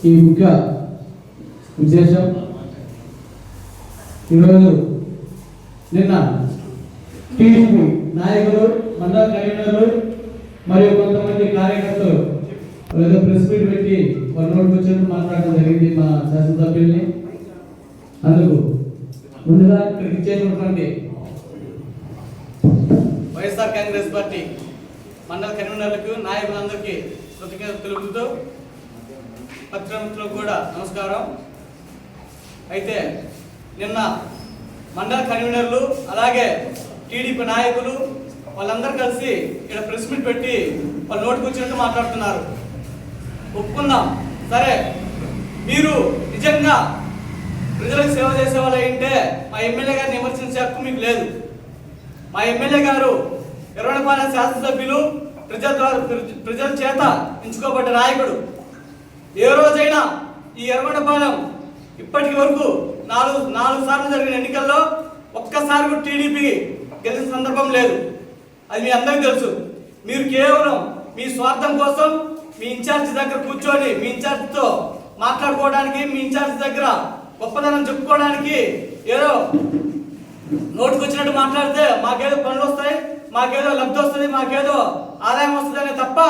ఈ ముఖ్య విశేషం ఈరోజు నిన్న టీడీపీ నాయకులు, మండల కన్వీనర్లు మరియు కొంతమంది కార్యకర్తలు ఏదో ప్రెస్ మీట్ పెట్టి వాళ్ళ నోటికి వచ్చినట్టు మాట్లాడడం జరిగింది మా శాసనసభ్యుల్ని. అందుకు ముందుగా ఇక్కడికి ఇచ్చేటువంటి వైఎస్ఆర్ కాంగ్రెస్ పార్టీ మండల కన్వీనర్లకు, నాయకులందరికీ కృతజ్ఞతలు తెలుపుతూ పత్రికలకు కూడా నమస్కారం. అయితే నిన్న మండల కన్వీనర్లు అలాగే టీడీపీ నాయకులు వాళ్ళందరూ కలిసి ఇక్కడ ప్రెస్ మీట్ పెట్టి వాళ్ళ నోటికి వచ్చినట్టు మాట్లాడుతున్నారు. ఒప్పుకుందాం, సరే, మీరు నిజంగా ప్రజలకు సేవ చేసే వాళ్ళు ఏంటే మా ఎమ్మెల్యే గారిని విమర్శించే హక్కు మీకు లేదు. మా ఎమ్మెల్యే గారు ఎర్రగొండపాలెం శాసనసభ్యులు, ప్రజల చేత ఎంచుకోబడ్డ నాయకుడు. ఏ రోజైనా ఈ ఎర్రగొండపాలెం ఇప్పటి వరకు నాలుగు సార్లు జరిగిన ఎన్నికల్లో ఒక్కసారి కూడా టీడీపీ గెలిచిన సందర్భం లేదు. అది మీ అందరికీ తెలుసు. మీరు కేవలం మీ స్వార్థం కోసం మీ ఇన్ఛార్జి దగ్గర కూర్చొని మీ ఇన్ఛార్జితో మాట్లాడుకోవడానికి, మీ ఇన్ఛార్జి దగ్గర గొప్పదనం చెప్పుకోవడానికి ఏదో నోటికి వచ్చినట్టు మాట్లాడితే మాకేదో పనులు వస్తాయి, మాకేదో లబ్ధి వస్తుంది, మాకేదో ఆదాయం వస్తుంది అనే తప్ప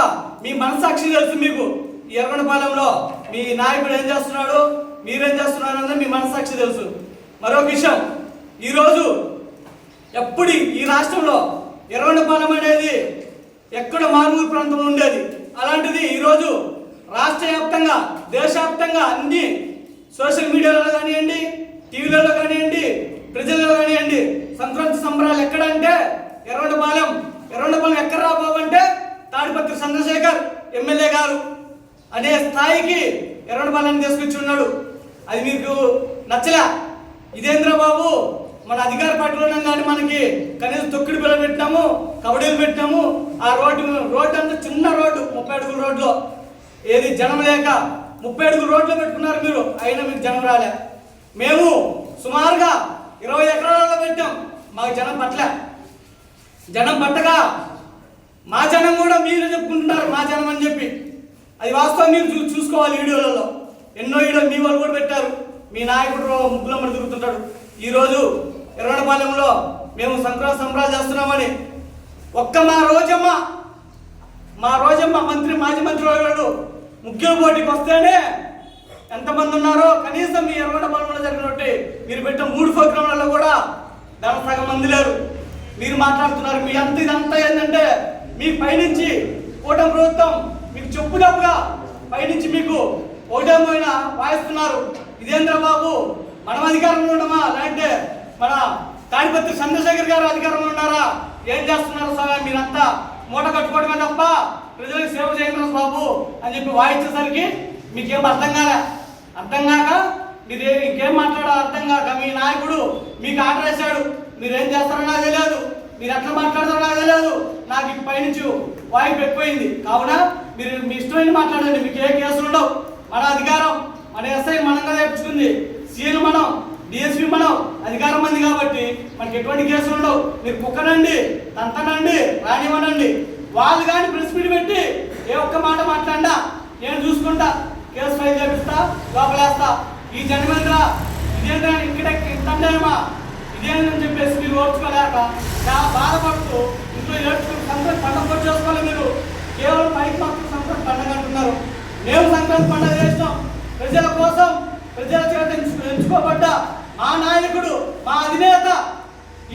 మీ మనసాక్షి తెలుసు. మీకు ఈ ఎర్రగొండపాలెంలో మీ నాయకుడు ఏం చేస్తున్నాడు, మీరేం చేస్తున్నారు అన్నది మీ మనసాక్షి తెలుసు. మరొక విషయం, ఈరోజు ఎప్పుడు ఈ రాష్ట్రంలో ఎర్రగొండపాలెం అనేది ఎక్కడ మారుమూల ప్రాంతంలో ఉండేది. అలాంటిది ఈరోజు రాష్ట్ర వ్యాప్తంగా, దేశవ్యాప్తంగా అన్ని సోషల్ మీడియాలో కానివ్వండి, టీవీలలో కానివ్వండి, ప్రజల్లో కానివ్వండి, సంక్రాంతి సంబరాలు ఎక్కడంటే ఎర్రగొండపాలెం ఎక్కడ రాబాబు అంటే తాడిపత్రి చంద్రశేఖర్ ఎమ్మెల్యే గారు అనే స్థాయికి ఎర్రగొండపాలెం తీసుకొచ్చి ఉన్నాడు. అది మీకు నచ్చలే. ఇదేంద్ర బాబు, మన అధికార పార్టీలో ఉన్నాం కానీ మనకి కనీసం తొక్కిడి పిల్లలు పెట్టినాము, కబడ్డీలు పెట్టినాము. ఆ రోడ్డు అంతా చిన్న రోడ్డు, 30 అడుగుల రోడ్లో ఏది జనం లేక 30 అడుగుల రోడ్లో పెట్టుకున్నారు మీరు, అయినా మీకు జనం రాలే. మేము సుమారుగా 20 ఎకరాలలో పెట్టాం, మాకు జనం పట్టలే. జనం పట్టగా మా జనం కూడా మీరే చెప్పుకుంటున్నారు మా జనం అని చెప్పి. అది వాస్తవం, మీరు చూసుకోవాలి. వీడియోలలో ఎన్నో వీడియోలు మీ వాళ్ళు కూడా పెట్టారు. మీ నాయకుడు ముగ్గులమ్మడి తిరుగుతుంటాడు. ఈరోజు ఎర్రగొండపాలెంలో మేము సంక్రాంతి సంబరాలు చేస్తున్నామని ఒక్క మా రోజమ్మ మాజీ మంత్రి వాళ్ళు ముఖ్య పోటీకి వస్తేనే ఎంతమంది ఉన్నారో కనీసం మీ ఎర్రగొండపాలెంలో జరిగినట్టు మీరు పెట్టిన 3 ప్రోగ్రాంలలో కూడా దాని సగం మంది లేరు. మీరు మాట్లాడుతున్నారు. మీ ఇదంతా ఏంటంటే మీ పైనుంచి కూటమి ప్రభుత్వం మీకు చెప్పుదప్పుగా పైనుంచి మీకు ఓటమైన వాయిస్తున్నారు. ఇదేంద్ర బాబు, మనం అధికారంలో ఉన్నామా లేదంటే మన తాడిపత్రి చంద్రశేఖర్ గారు అధికారంలో ఉన్నారా? ఏం చేస్తున్నారు సార్? మీరంతా మూట కట్టుకోవడమే తప్ప ప్రజలకు సేవ చేయడం బాబు అని చెప్పి వాయించేసరికి మీకేం అర్థం కాక మీరు ఇంకేం మాట్లాడాలో అర్థం కాక మీ నాయకుడు మీకు ఆర్డర్ వేశాడు. మీరేం చేస్తారో నాకు తెలియదు, మీరు ఎట్లా మాట్లాడతారో నాకు తెలియదు. నాకు ఈ పైనుంచి వాయిపు ఎక్కువైంది. కావున మీరు మీ ఇష్టమైన మాట్లాడండి, మీకు ఏ కేసులు ఉండవు. మన అధికారం, మన ఎస్ఐ మనంగా తెచ్చుకుంది, సీఎల్ మనం, డిఎస్పీ మనం, అధికారం మంది కాబట్టి మనకి ఎటువంటి కేసులు ఉండవు. మీరు కుక్కనండి, తంతనండి, రానివ్వనండి. వాళ్ళు కానీ ప్రెస్ మీట్ పెట్టి ఏ ఒక్క మాట మాట్లాడినా నేను చూసుకుంటా, కేసు ఫైల్ చేపిస్తా, లోపలేస్తా. ఈ జనమేంద్ర ఇదేంద్ర ఇక్కడ ఇంతేమా ఇదేందని చెప్పేసి మీరు ఓర్చుకోలేక బాధపడుతూ ఇంట్లో ఏడ్చుకుని సంక్రాంతి పండుగ చేసుకోవాలి. మీరు కేవలం పైకి మాత్రం సంక్రాంతి పండుగ అంటున్నారు. మేము సంక్రాంతి పండుగ చేసినాం ప్రజల కోసం, ప్రజల చేత ఎంచుకోబడ్డ మా నాయకుడు, మా అధినేత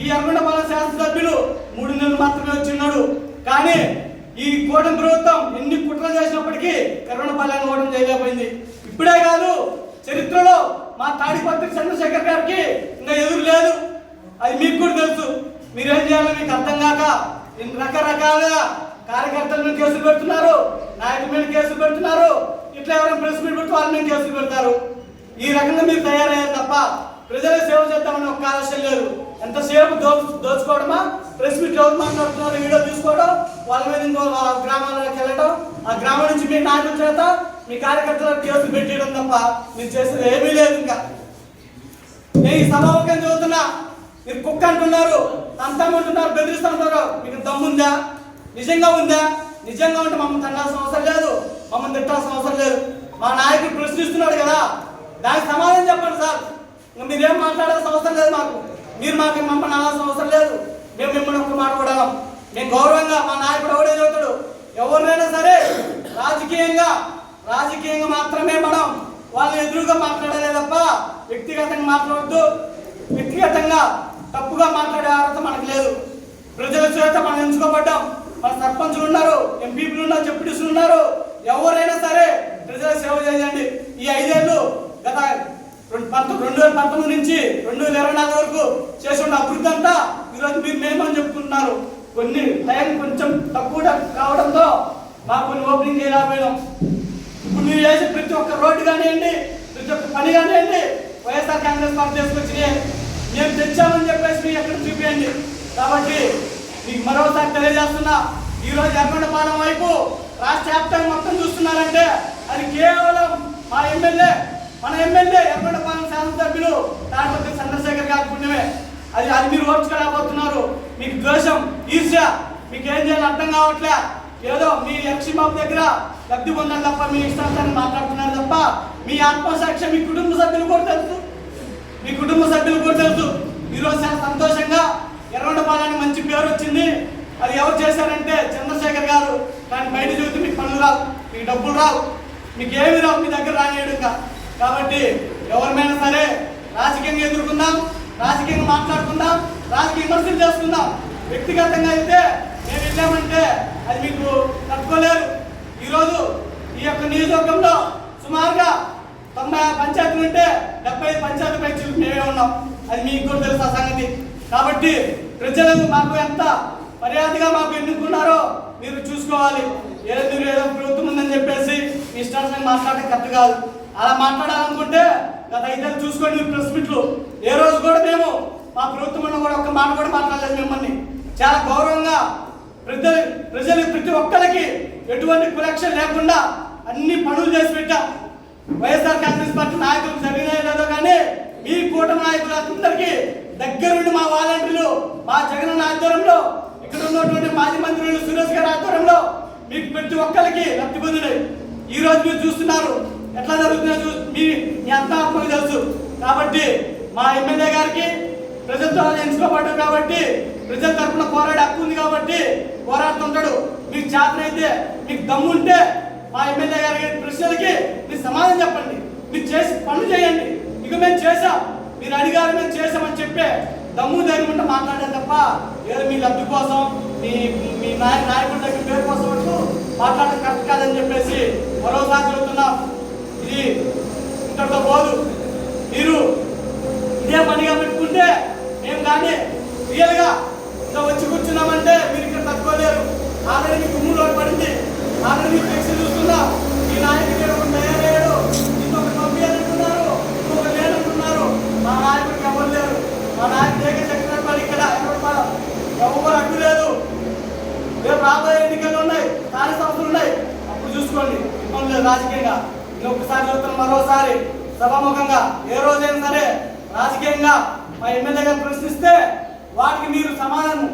ఈ ఎర్రగొండపాలెం శాసనసభ్యులు 3 నెలలు మాత్రమే వచ్చిన్నాడు. కానీ ఈ కూటమి ప్రభుత్వం ఎన్ని కుట్రలు చేసినప్పటికీ ఎర్రగొండపాలెం ఓటమి చేయలేకపోయింది. ఇప్పుడే కాదు, చరిత్రలో మా తాడిపత్రి చంద్రశేఖర్ గారికి ఇంకా ఎదురు లేదు. అది మీకు కూడా తెలుసు. మీరేం చేయాలో మీకు అర్థం కాక రకరకాలుగా కార్యకర్తల మీద కేసులు పెడుతున్నారు, నాయకుల మీద కేసులు పెడుతున్నారు. ఇట్లా ఎవరైనా ప్రెస్ మీట్ పెట్టి వాళ్ళ మీద కేసులు పెడతారు. ఈ రకంగా మీరు తయారయ్యారు తప్ప ప్రజలే సేవ చేద్దామని ఒక్క ఆలోచన లేదు. ఎంతసేపు దోచుకోవడమా, ప్రెస్ మీట్ ఎవరు మాట్లాడుతున్నారు వీడియో తీసుకోవడం, వాళ్ళ మీద ఇంకో గ్రామాలకు వెళ్ళడం, ఆ గ్రామం నుంచి మీ నాయకుల చేత మీ కార్యకర్తలకు కేసులు పెట్టడం తప్ప మీరు చేసేది ఏమీ లేదు. ఇంకా నేను ఈ సభాముఖం చదువుతున్నా, మీరు కుక్క అంటున్నారు, అంటామంటున్నారు, బెదిరిస్తుంటారు. మీకు దమ్ముందా? నిజంగా ఉందా? నిజంగా ఉంటే మమ్మల్ని తన్నాల్సిన అవసరం లేదు, మమ్మల్ని తిట్టాల్సిన అవసరం లేదు. మా నాయకుడు ప్రశ్నిస్తున్నాడు కదా, దానికి సమాధానం చెప్పండి సార్. ఇంకా మీరేం మాట్లాడాల్సిన అవసరం లేదు మాకు. మీరు మాకు మమ్మల్ని అనాల్సిన అవసరం లేదు. మేము మిమ్మల్ని ఒక్క మాట కూడా మేము గౌరవంగా మా నాయకుడు ఎవడే చదువుతాడు, ఎవరినైనా సరే రాజకీయంగా మాత్రమే మనం వాళ్ళని ఎదురుగా మాట్లాడాలి తప్ప వ్యక్తిగతంగా మాట్లాడద్దు. వ్యక్తిగతంగా తప్పుగా మాట్లాడే అర్హత మనకు లేదు. ప్రజల చేత మనం ఎంచుకోబడ్డాం. మన సర్పంచులు ఉన్నారు, ఎంపీలు ఉన్నారు, డిప్యూటీలు ఉన్నారు. ఎవరైనా సరే ప్రజల సేవ చేయండి. ఈ 5 ఏళ్ళు గత 2019 నుంచి 2024 వరకు చేసిన అభివృద్ధి అంతా ఈరోజు మీరు మేమని చెప్పుకుంటున్నారు. కొన్ని టైం కొంచెం తక్కువ కావడంతో మాకు కొన్ని ఓపెనింగ్ చేయలేకపోయినాం. ఇప్పుడు మీరు చేసే ప్రతి ఒక్క రోడ్డు కానివ్వండి, ప్రతి ఒక్క పని కానివ్వండి, వైఎస్ఆర్ కాంగ్రెస్ పార్టీ తీసుకొచ్చి మేము తెచ్చామని చెప్పేసి మీరు ఎక్కడ చూపించండి. కాబట్టి మీకు మరోసారి తెలియజేస్తున్నా, ఈరోజు ఎర్రగొండపాలెం వైపు రాష్ట్ర వ్యాప్తంగా మొత్తం చూస్తున్నారంటే అది కేవలం మన ఎమ్మెల్యే ఎర్రగొండపాలెం శాసనసభ్యులు తాడిపత్రి చంద్రశేఖర్ గారి పుణ్యమే. అది మీరు ఓర్చుకోలేకపోతున్నారు. మీకు ద్వేషం, ఈర్ష్య, మీకు ఏం చేయాలో అర్థం కావట్లే. ఏదో మీ బాబు దగ్గర లబ్ధి పొందాలి తప్ప మీ ఇష్టాన్ని మాట్లాడుతున్నారు తప్ప మీ ఆత్మసాక్ష్యం మీ కుటుంబ సభ్యులు కూడా తెలుసు. ఈరోజు చాలా సంతోషంగా ఎర్రగొండపాలెంకి మంచి పేరు వచ్చింది. అది ఎవరు చేశారంటే చంద్రశేఖర్ గారు. కానీ బయట చూస్తే మీకు పనులు రావు, మీకు డబ్బులు రావు, మీకు ఏమి రావు, మీ దగ్గర రానియడు. కాబట్టి ఎవరిమైనా సరే రాజకీయంగా ఎదుర్కొందాం, రాజకీయంగా మాట్లాడుకుందాం, రాజకీయ విమర్శలు చేసుకుందాం. వ్యక్తిగతంగా అయితే మేము వెళ్ళామంటే అది మీకు తట్టుకోలేరు. ఈరోజు ఈ యొక్క నియోజకవర్గంలో సుమారుగా 90 పంచాయతీలు ఉంటే 75 పంచాయతీ పైకి మేమే ఉన్నాం. అది మీకు కూడా తెలుసు ఆ సంగతి. కాబట్టి ప్రజలకు మాకు ఎంత మర్యాదగా మాకు ఎన్నుకున్నారో మీరు చూసుకోవాలి. ఏదో ప్రభుత్వం ఉందని చెప్పేసి మీ ఇష్టాన్ని మాట్లాడటం కరెక్ట్ కాదు. అలా మాట్లాడాలనుకుంటే గత 5 ఏళ్ళు చూసుకోండి. మీ ప్రెస్ మీట్లు ఏ రోజు కూడా మేము మా ప్రభుత్వంలో కూడా ఒక్క మాట కూడా మాట్లాడలేదు. మిమ్మల్ని చాలా గౌరవంగా ప్రజలు ప్రతి ఒక్కరికి ఎటువంటి కులక్షణ లేకుండా అన్ని పనులు చేసి పెట్టాం. వైఎస్ఆర్ కాంగ్రెస్ పార్టీ నాయకులు జరిగినాయో కానీ మీ కూటమి నాయకులందరికీ దగ్గరుండి మా వాలంటీర్లు, మా జగన్ ఆధ్వర్యంలో, ఇక్కడ ఉన్నటువంటి మాజీ మంత్రులు సురేష్ గారి ఆధ్వర్యంలో మీకు ప్రతి ఒక్కరికి లబ్ధి పొందినాయి. ఈ రోజు మీరు చూస్తున్నారు ఎట్లా జరుగుతుందో మీ అంతా ఆత్మకు తెలుసు. కాబట్టి మా ఎమ్మెల్యే గారికి ప్రజలతో ఎంచుకోబడ్డారు కాబట్టి ప్రజల తరఫున పోరాడే హక్కు ఉంది కాబట్టి పోరాడుతుంటాడు. మీకు చేతనైతే మీకు దమ్ముంటే మా ఎమ్మెల్యే గారి ప్రశ్నలకి మీరు సమాధానం చెప్పండి. మీరు చేసి పనులు చేయండి. ఇక మేము చేసాం, మీరు అడిగారు మేము చేసామని చెప్పే దమ్ము ధైర్యం ఉంటే మాట్లాడారు తప్ప ఏదో మీ లబ్ధి కోసం మీ నాయకుడి దగ్గర పేరు కోసం మాట్లాడడం కరెక్ట్ కాదని చెప్పేసి మరోసారి చెబుతున్నాం. ఇది ఇంతటితో పోదు. మీరు ఇదే పనిగా పెట్టుకుంటే మేము కానీ రియల్గా ఇలా వచ్చి కూర్చున్నామంటే మీరు ఇక్కడ తట్టుకోలేరు. ఆల్రెడీ మీకు గుమ్ములో పడింది. ఆల్రెడీ మీకు టెక్స్ట్ చూస్తున్నా. మీ నాయకుడు తయారయ్యాడు. ఇంకొక పంపించాలంటున్నారు, ఇంకొక లేనంటున్నారు. మా నాయకుడికి ఎవరు లేరు. మా నాయకుడు ఏకశక్తి ఇక్కడ ఎవరు అడ్డు లేదు. రేపు రాబోయే ఎన్నికలు ఉన్నాయి, స్థానిక సంస్థలు ఉన్నాయి, అప్పుడు చూసుకోండి. ఇబ్బంది లేదు రాజకీయంగా. ఇంకొకసారి చెప్తున్నా, మరోసారి సభాముఖంగా ఏ రోజైనా సరే రాజకీయంగా మా ఎమ్మెల్యే గారు ప్రశ్నిస్తే వాటికి మీరు సమాధానం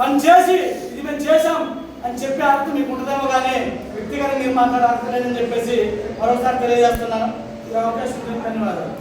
పని చేసి ఇది మేము చేశాం అని చెప్పే అర్థం మీకు ఉంటుందేమో కానీ వ్యక్తిగతంగా మీరు మాట్లాడే అర్థం లేదని చెప్పేసి మరోసారి తెలియజేస్తున్నాను. ఈ అవకాశం ధన్యవాదాలు.